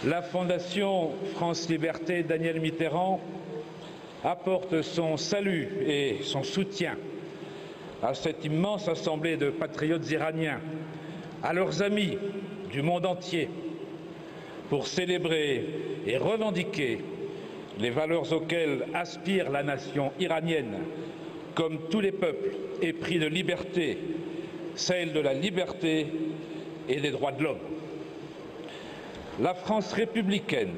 La Fondation France Liberté Danielle Mitterrand apporte son salut et son soutien à cette immense assemblée de patriotes iraniens, à leurs amis du monde entier, pour célébrer et revendiquer les valeurs auxquelles aspire la nation iranienne, comme tous les peuples épris de liberté, celle de la liberté et des droits de l'homme. La France républicaine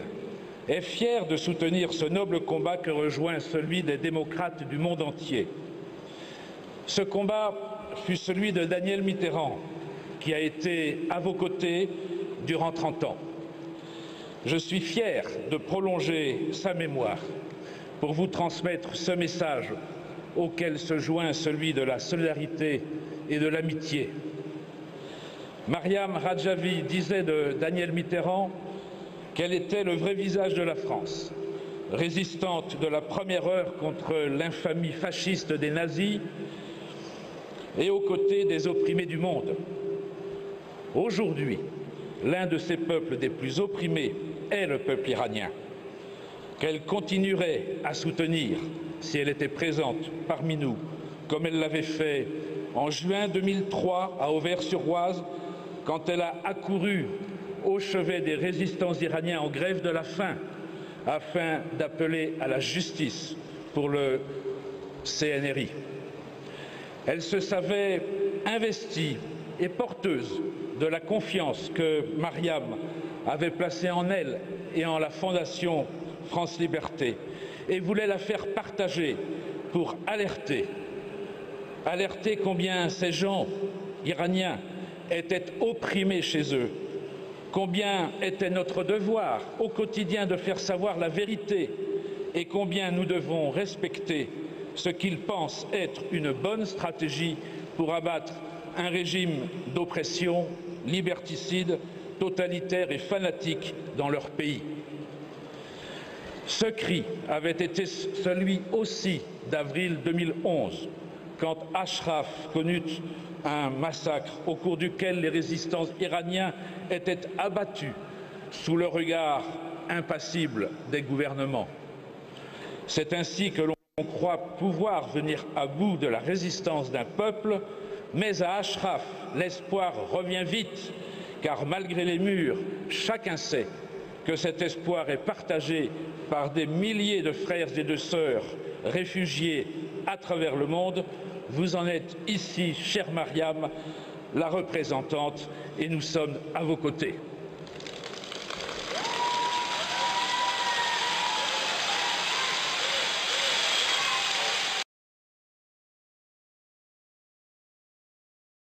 est fière de soutenir ce noble combat que rejoint celui des démocrates du monde entier. Ce combat fut celui de Danielle Mitterrand, qui a été à vos côtés durant 30 ans. Je suis fier de prolonger sa mémoire pour vous transmettre ce message auquel se joint celui de la solidarité et de l'amitié. Mariam Rajavi disait de Danielle Mitterrand qu'elle était le vrai visage de la France, résistante de la première heure contre l'infamie fasciste des nazis et aux côtés des opprimés du monde. Aujourd'hui, l'un de ces peuples des plus opprimés est le peuple iranien, qu'elle continuerait à soutenir si elle était présente parmi nous, comme elle l'avait fait en juin 2003 à Auvers-sur-Oise, quand elle a accouru au chevet des résistants iraniens en grève de la faim, afin d'appeler à la justice pour le CNRI. Elle se savait investie et porteuse de la confiance que Mariam avait placée en elle et en la Fondation France Liberté, et voulait la faire partager pour alerter combien ces gens iraniens étaient opprimés chez eux, combien était notre devoir au quotidien de faire savoir la vérité et combien nous devons respecter ce qu'ils pensent être une bonne stratégie pour abattre un régime d'oppression liberticide, totalitaire et fanatique dans leur pays. Ce cri avait été celui aussi d'avril 2011, quand Ashraf connut un massacre au cours duquel les résistants iraniens étaient abattus sous le regard impassible des gouvernements. C'est ainsi que l'on croit pouvoir venir à bout de la résistance d'un peuple, mais à Ashraf, l'espoir revient vite, car malgré les murs, chacun sait que cet espoir est partagé par des milliers de frères et de sœurs réfugiés à travers le monde. Vous en êtes ici, chère Mariam, la représentante, et nous sommes à vos côtés.